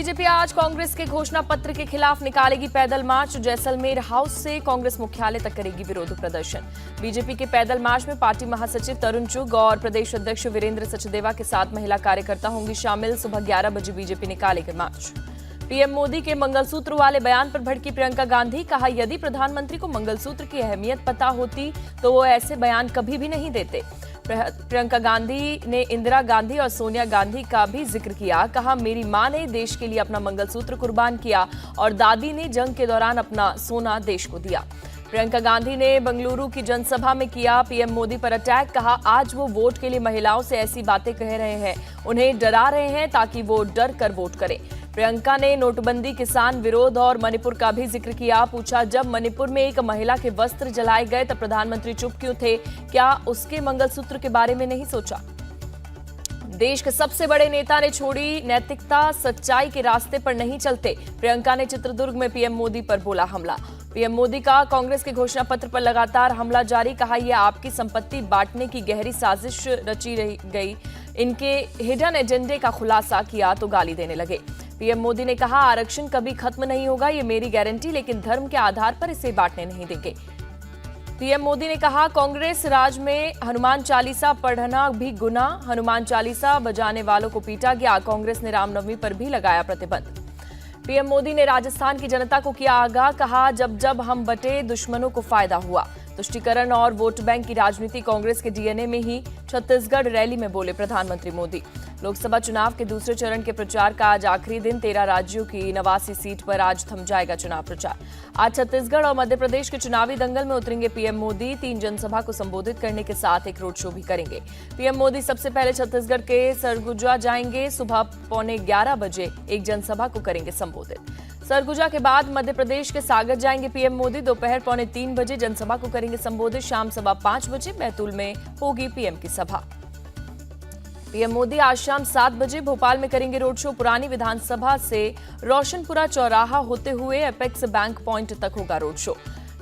BJP आज कांग्रेस के घोषणा पत्र के खिलाफ निकालेगी पैदल मार्च। जैसलमेर हाउस से कांग्रेस मुख्यालय तक करेगी विरोध प्रदर्शन। बीजेपी के पैदल मार्च में पार्टी महासचिव तरुण चुग और प्रदेश अध्यक्ष वीरेंद्र सचदेवा के साथ महिला कार्यकर्ता होंगी शामिल। सुबह 11 बजे बीजेपी निकालेगी मार्च। पीएम मोदी के मंगलसूत्र वाले बयान पर भड़की प्रियंका गांधी। कहा, यदि प्रधानमंत्री को मंगलसूत्र की अहमियत पता होती तो वो ऐसे बयान कभी भी नहीं देते। प्रियंका गांधी ने इंदिरा गांधी और सोनिया गांधी का भी जिक्र किया। कहा, मेरी मां ने देश के लिए अपना मंगलसूत्र कुर्बान किया और दादी ने जंग के दौरान अपना सोना देश को दिया। प्रियंका गांधी ने बेंगलुरु की जनसभा में किया पीएम मोदी पर अटैक। कहा, आज वो वोट के लिए महिलाओं से ऐसी बातें कह रहे हैं, उन्हें डरा रहे हैं ताकि वो डर कर वोट करें। प्रियंका ने नोटबंदी, किसान विरोध और मणिपुर का भी जिक्र किया। पूछा, जब मणिपुर में एक महिला के वस्त्र जलाए गए तब प्रधानमंत्री चुप क्यों थे? क्या उसके मंगलसूत्र के बारे में नहीं सोचा? देश के सबसे बड़े नेता ने छोड़ी नैतिकता, सच्चाई के रास्ते पर नहीं चलते। प्रियंका ने चित्रदुर्ग में पीएम मोदी पर बोला हमला। पीएम मोदी का कांग्रेस के घोषणा पत्र पर लगातार हमला जारी। कहा, यह आपकी संपत्ति बांटने की गहरी साजिश रची गई। इनके हिडन एजेंडे का खुलासा किया तो गाली देने लगे। पीएम मोदी ने कहा, आरक्षण कभी खत्म नहीं होगा, ये मेरी गारंटी, लेकिन धर्म के आधार पर इसे बांटने नहीं देंगे। पीएम मोदी ने कहा, कांग्रेस राज में हनुमान चालीसा पढ़ना भी गुनाह, हनुमान चालीसा बजाने वालों को पीटा गया। कांग्रेस ने रामनवमी पर भी लगाया प्रतिबंध। पीएम मोदी ने राजस्थान की जनता को किया आगाह। कहा, जब जब हम बटे दुश्मनों को फायदा हुआ। तुष्टीकरण और वोट बैंक की राजनीति कांग्रेस के डीएनए में ही। छत्तीसगढ़ रैली में बोले प्रधानमंत्री मोदी। लोकसभा चुनाव के दूसरे चरण के प्रचार का आज आखिरी दिन। 13 राज्यों की 89 सीट पर आज थम जाएगा चुनाव प्रचार। आज छत्तीसगढ़ और मध्य प्रदेश के चुनावी दंगल में उतरेंगे पीएम मोदी। 3 जनसभा को संबोधित करने के साथ एक रोड शो भी करेंगे। पीएम मोदी सबसे पहले छत्तीसगढ़ के सरगुजा जाएंगे। सुबह 11:15 बजे एक जनसभा को करेंगे संबोधित। सरगुजा के बाद मध्य प्रदेश के सागर जाएंगे पीएम मोदी। दोपहर 2:45 बजे जनसभा को करेंगे संबोधित। शाम 5:15 बजे बैतूल में होगी पीएम की सभा। पीएम मोदी आज शाम 7 बजे भोपाल में करेंगे रोड शो। पुरानी विधानसभा से रोशनपुरा चौराहा होते हुए एपेक्स बैंक पॉइंट तक होगा रोड शो।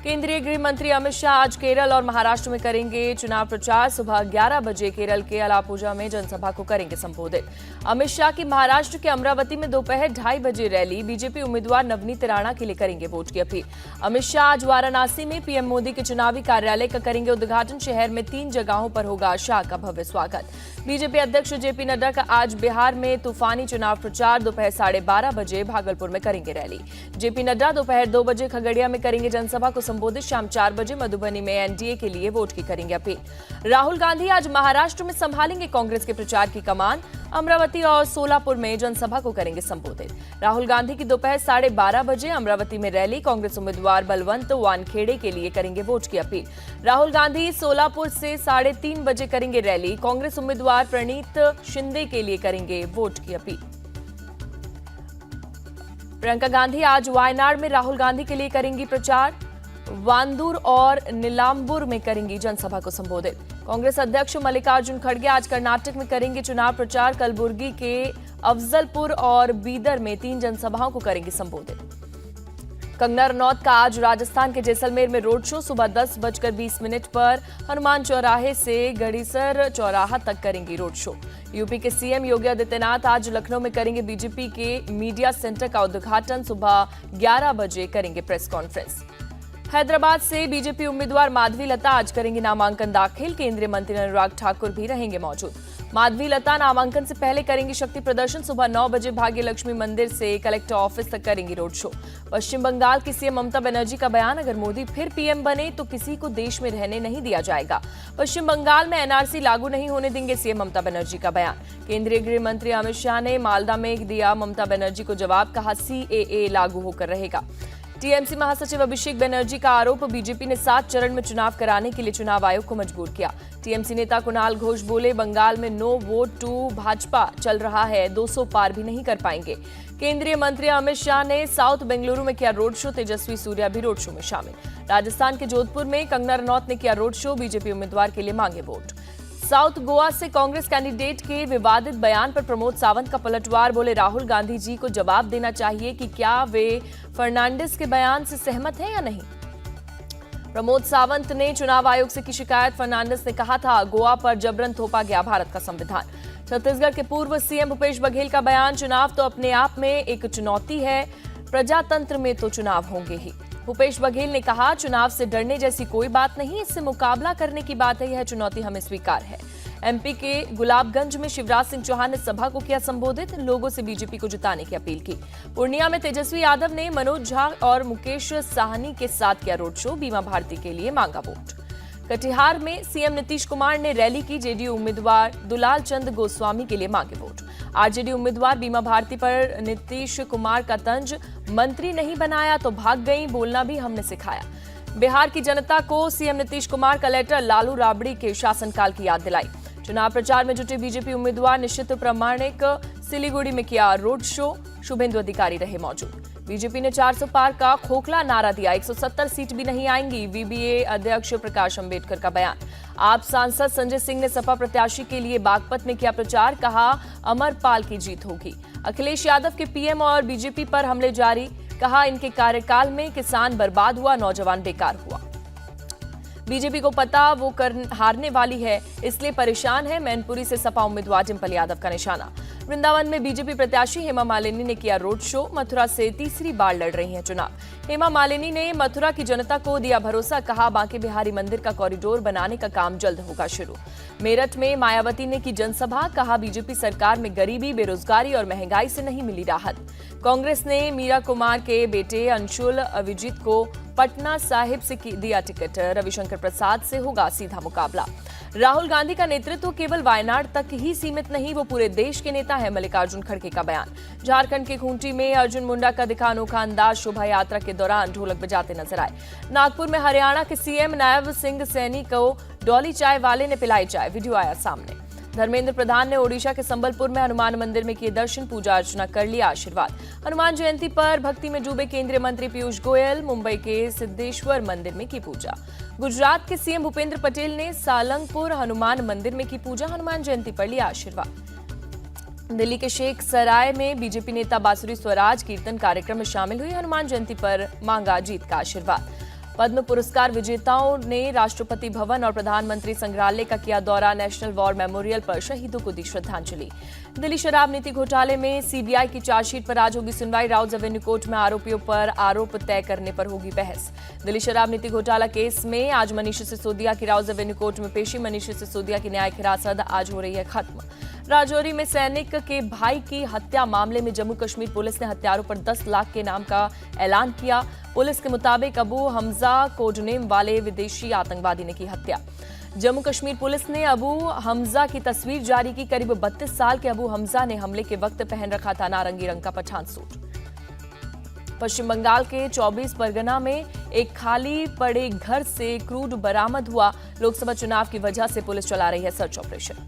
केंद्रीय गृह मंत्री अमित शाह आज केरल और महाराष्ट्र में करेंगे चुनाव प्रचार। सुबह 11 बजे केरल के अलापुझा में जनसभा को करेंगे संबोधित। अमित शाह की महाराष्ट्र के अमरावती में दोपहर 2:30 बजे रैली। बीजेपी उम्मीदवार नवनीत राणा के लिए करेंगे वोट की अपील। अमित शाह आज वाराणसी में पीएम मोदी के चुनावी कार्यालय का करेंगे उद्घाटन। शहर में 3 जगहों पर होगा शाह का भव्य स्वागत। बीजेपी अध्यक्ष जेपी नड्डा का आज बिहार में तूफानी चुनाव प्रचार। दोपहर 12:30 बजे भागलपुर में करेंगे रैली। जेपी नड्डा दोपहर 2 बजे खगड़िया में करेंगे जनसभा को संबोधित। शाम 4 बजे मधुबनी में एनडीए के लिए वोट की करेंगे अपील। राहुल गांधी आज महाराष्ट्र में संभालेंगे कांग्रेस के प्रचार की कमान। अमरावती और सोलापुर में जनसभा को करेंगे संबोधित। राहुल गांधी की दोपहर 12:30 बजे अमरावती में रैली। कांग्रेस उम्मीदवार बलवंत वानखेड़े के लिए करेंगे वोट की अपील। राहुल गांधी सोलापुर से 3:30 बजे करेंगे रैली। कांग्रेस उम्मीदवार प्रणीत शिंदे के लिए करेंगे वोट की अपील। प्रियंका गांधी आज वायनाड में राहुल गांधी के लिए करेंगी प्रचार। वांदूर और नीलांबुर में करेंगी जनसभा को संबोधित। कांग्रेस अध्यक्ष मल्लिकार्जुन खड़गे आज कर्नाटक में करेंगे चुनाव प्रचार। कलबुर्गी के अफजलपुर और बीदर में 3 जनसभाओं को करेंगे संबोधित। कंगना रनौत का आज राजस्थान के जैसलमेर में रोड शो। सुबह 10:20 पर हनुमान चौराहे से गड़ीसर चौराहा तक करेंगी रोड शो। यूपी के सीएम योगी आदित्यनाथ आज लखनऊ में करेंगे बीजेपी के मीडिया सेंटर का उद्घाटन। सुबह 11 बजे करेंगे प्रेस कॉन्फ्रेंस। हैदराबाद से बीजेपी उम्मीदवार माधवी लता आज करेंगी नामांकन दाखिल। केंद्रीय मंत्री अनुराग ठाकुर भी रहेंगे मौजूद। माधवी लता नामांकन से पहले करेंगी शक्ति प्रदर्शन। सुबह 9 बजे भाग्य लक्ष्मी मंदिर से कलेक्टर ऑफिस तक करेंगी रोड शो। पश्चिम बंगाल की सीएम ममता बनर्जी का बयान, अगर मोदी फिर पीएम बने तो किसी को देश में रहने नहीं दिया जाएगा। पश्चिम बंगाल में एनआरसी लागू नहीं होने देंगे, सीएम ममता बनर्जी का बयान। केंद्रीय गृह मंत्री अमित शाह ने मालदा में दिया ममता बनर्जी को जवाब। कहा, सीएए लागू होकर रहेगा। टीएमसी महासचिव अभिषेक बनर्जी का आरोप, बीजेपी ने 7 चरण में चुनाव कराने के लिए चुनाव आयोग को मजबूर किया। टीएमसी नेता कुणाल घोष बोले, बंगाल में नो वोट टू भाजपा चल रहा है, 200 पार भी नहीं कर पाएंगे। केंद्रीय मंत्री अमित शाह ने साउथ बेंगलुरु में किया रोड शो। तेजस्वी सूर्या भी रोड शो में शामिल। राजस्थान के जोधपुर में कंगना रनौत ने किया रोड शो। बीजेपी उम्मीदवार के लिए मांगे वोट। साउथ गोवा से कांग्रेस कैंडिडेट के विवादित बयान पर प्रमोद सावंत का पलटवार। बोले, राहुल गांधी जी को जवाब देना चाहिए कि क्या वे फर्नांडिस के बयान से सहमत हैं या नहीं। प्रमोद सावंत ने चुनाव आयोग से की शिकायत। फर्नांडिस ने कहा था, गोवा पर जबरन थोपा गया भारत का संविधान। छत्तीसगढ़ के पूर्व सीएम भूपेश बघेल का बयान, चुनाव तो अपने आप में एक चुनौती है, प्रजातंत्र में तो चुनाव होंगे ही। भूपेश बघेल ने कहा, चुनाव से डरने जैसी कोई बात नहीं, इससे मुकाबला करने की बात है, यह चुनौती हमें स्वीकार है। एमपी के गुलाबगंज में शिवराज सिंह चौहान ने सभा को किया संबोधित, लोगों से बीजेपी को जिताने की अपील की। पूर्णिया में तेजस्वी यादव ने मनोज झा और मुकेश साहनी के साथ किया रोड शो, बीमा भारती के लिए मांगा वोट। कटिहार में सीएम नीतीश कुमार ने रैली की, जेडीयू उम्मीदवार दुलाल चंद गोस्वामी के लिए मांगे वोट। आरजेडी उम्मीदवार बीमा भारती पर नीतीश कुमार का तंज, मंत्री नहीं बनाया तो भाग गई, बोलना भी हमने सिखाया। बिहार की जनता को सीएम नीतीश कुमार का लेटर, लालू राबड़ी के शासनकाल की याद दिलाई। चुनाव प्रचार में जुटे बीजेपी उम्मीदवार निश्चित प्रामाणिक सिलीगुड़ी में किया रोड शो, शुभेंदु अधिकारी रहे मौजूद। बीजेपी ने 400 पार का खोखला नारा दिया, 170 सीट भी नहीं आएंगी, वीबीए अध्यक्ष प्रकाश अंबेडकर का बयान। आप सांसद संजय सिंह ने सपा प्रत्याशी के लिए बागपत में किया प्रचार, कहा अमरपाल की जीत होगी। अखिलेश यादव के पीएम और बीजेपी पर हमले जारी, कहा इनके कार्यकाल में किसान बर्बाद हुआ, नौजवान बेकार हुआ। बीजेपी को पता वो हारने वाली है, इसलिए परेशान है। मैनपुरी से सपा उम्मीदवार डिंपल यादव का निशाना। वृंदावन में बीजेपी प्रत्याशी हेमा मालिनी ने किया रोड शो, मथुरा से तीसरी बार लड़ रही हैं चुनाव। हेमा मालिनी ने मथुरा की जनता को दिया भरोसा, कहा बांके बिहारी मंदिर का कॉरिडोर बनाने का काम जल्द होगा शुरू। मेरठ में मायावती ने की जनसभा, कहा बीजेपी सरकार में गरीबी, बेरोजगारी और महंगाई से नहीं मिली राहत। कांग्रेस ने मीरा कुमार के बेटे अंशुल अभिजीत को पटना साहिब से दिया टिकट, रविशंकर प्रसाद से होगा सीधा मुकाबला। राहुल गांधी का नेतृत्व केवल वायनाड तक ही सीमित नहीं, वो पूरे देश के नेता है, मल्लिकार्जुन खड़गे का बयान। झारखंड के खूंटी में अर्जुन मुंडा का दिखा अनोखा अंदाज, शोभा यात्रा के दौरान ढोलक बजाते नजर आए। नागपुर में हरियाणा के सीएम नायब सिंह सैनी को डॉली चाय वाले ने पिलाई चाय, वीडियो आया सामने। धर्मेंद्र प्रधान ने ओडिशा के संबलपुर में हनुमान मंदिर में किए दर्शन, पूजा अर्चना कर लिया आशीर्वाद। हनुमान जयंती पर भक्ति में डूबे केंद्रीय मंत्री पीयूष गोयल, मुंबई के सिद्धेश्वर मंदिर में की पूजा। गुजरात के सीएम भूपेंद्र पटेल ने सालंगपुर हनुमान मंदिर में की पूजा, हनुमान जयंती पर लिया आशीर्वाद। दिल्ली के शेख सराय में बीजेपी नेता बांसुरी स्वराज कीर्तन कार्यक्रम में शामिल हुई, हनुमान जयंती पर मांगा जीत का आशीर्वाद। पद्म पुरस्कार विजेताओं ने राष्ट्रपति भवन और प्रधानमंत्री संग्रहालय का किया दौरा, नेशनल वॉर मेमोरियल पर शहीदों को दी श्रद्धांजलि। दिल्ली शराब नीति घोटाले में सीबीआई की चार्जशीट पर आज होगी सुनवाई, राउज एवेन्यू कोर्ट में आरोपियों पर आरोप तय करने पर होगी बहस। दिल्ली शराब नीति घोटाला केस में आज मनीष सिसोदिया की राउज एवेन्यू कोर्ट में पेशी, मनीष सिसोदिया की न्यायिक हिरासत आज हो रही है खत्म। राजौरी में सैनिक के भाई की हत्या मामले में जम्मू कश्मीर पुलिस ने हत्यारों पर 10 लाख के इनाम का ऐलान किया। पुलिस के मुताबिक अबू हमजा कोडनेम वाले विदेशी आतंकवादी ने की हत्या। जम्मू कश्मीर पुलिस ने अबू हमजा की तस्वीर जारी की, करीब 32 साल के अबू हमजा ने हमले के वक्त पहन रखा था नारंगी रंग का पठान सूट। पश्चिम बंगाल के 24 परगना में एक खाली पड़े घर से क्रूड बरामद हुआ, लोकसभा चुनाव की वजह से पुलिस चला रही है सर्च ऑपरेशन।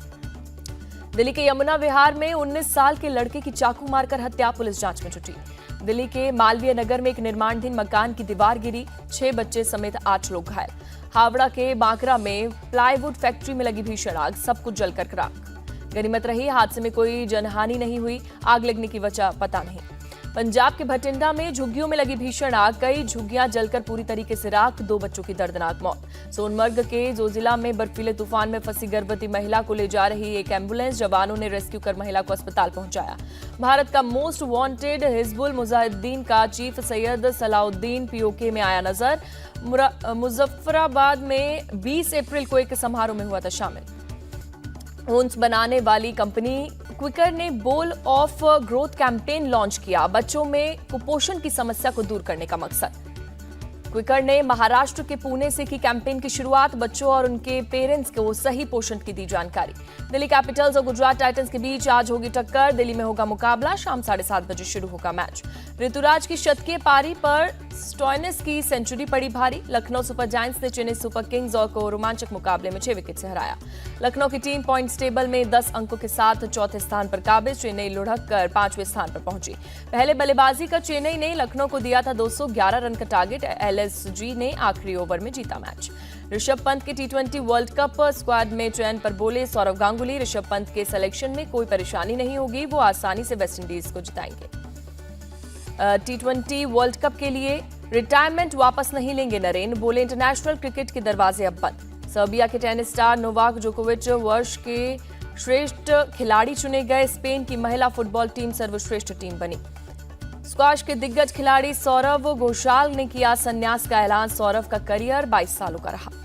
दिल्ली के यमुना विहार में 19 साल के लड़के की चाकू मारकर हत्या, पुलिस जांच में जुटी। दिल्ली के मालवीय नगर में एक निर्माणाधीन मकान की दीवार गिरी, 6 बच्चे समेत 8 लोग घायल। हावड़ा के बांकरा में प्लाईवुड फैक्ट्री में लगी भीषण आग, सब कुछ जलकर राख। गनीमत रही, हादसे में कोई जनहानि नहीं हुई, आग लगने की वजह पता नहीं। पंजाब के भटिंडा में झुग्गियों में लगी भीषण आग, कई झुग्गियां जलकर पूरी तरीके से राख, 2 बच्चों की दर्दनाक मौत। सोनमर्ग के जोजिला में बर्फीले तूफान में फंसी गर्भवती महिला को ले जा रही एक एम्बुलेंस, जवानों ने रेस्क्यू कर महिला को अस्पताल पहुंचाया। भारत का मोस्ट वांटेड हिजबुल मुजाहिदीन का चीफ सैयद सलाउद्दीन पीओके में आया नजर। मुजफ्फराबाद में 20 अप्रैल को एक समारोह में हुआ था शामिल। ऊंस बनाने वाली कंपनी क्विकर ने bowl of growth campaign launch किया, बच्चों में कुपोषण की समस्या को दूर करने का मकसद। क्विकर ने महाराष्ट्र के पुणे से की कैंपेन की शुरुआत, बच्चों और उनके पेरेंट्स को सही पोषण की दी जानकारी। दिल्ली कैपिटल्स और गुजरात टाइटंस के बीच आज होगी टक्कर, दिल्ली में होगा मुकाबला, शाम 7:30 बजे शुरू होगा मैच। ऋतुराज की शतकीय पारी पर स्टोइनिस की सेंचुरी पड़ी भारी, लखनऊ सुपर जायंट्स ने चेन्नई सुपर किंग्स और को रोमांचक मुकाबले में 6 विकेट से हराया। लखनऊ की टीम पॉइंट्स टेबल में 10 अंकों के साथ चौथे स्थान पर काबिज, चेन्नई लुढ़क कर 5वें स्थान पर पहुंची। पहले बल्लेबाजी कर चेन्नई ने लखनऊ को दिया था 211 रन का टारगेट, एलएसजी ने आखिरी ओवर में जीता मैच। ऋषभ पंत के टी20 वर्ल्ड कप स्क्वाड में चयन पर बोले सौरव गांगुली, ऋषभ पंत के सिलेक्शन में कोई परेशानी नहीं होगी, वो आसानी से वेस्टइंडीज को जिताएंगे। टी20 वर्ल्ड कप के लिए रिटायरमेंट वापस नहीं लेंगे नरेन, बोले इंटरनेशनल क्रिकेट के दरवाजे अब बंद। सर्बिया के टेनिस स्टार नोवाक जोकोविच वर्ष के श्रेष्ठ खिलाड़ी चुने गए। स्पेन की महिला फुटबॉल टीम सर्वश्रेष्ठ टीम बनी। स्क्वैश के दिग्गज खिलाड़ी सौरव घोषाल ने किया संन्यास का ऐलान। सौरव का करियर 22 सालों का रहा।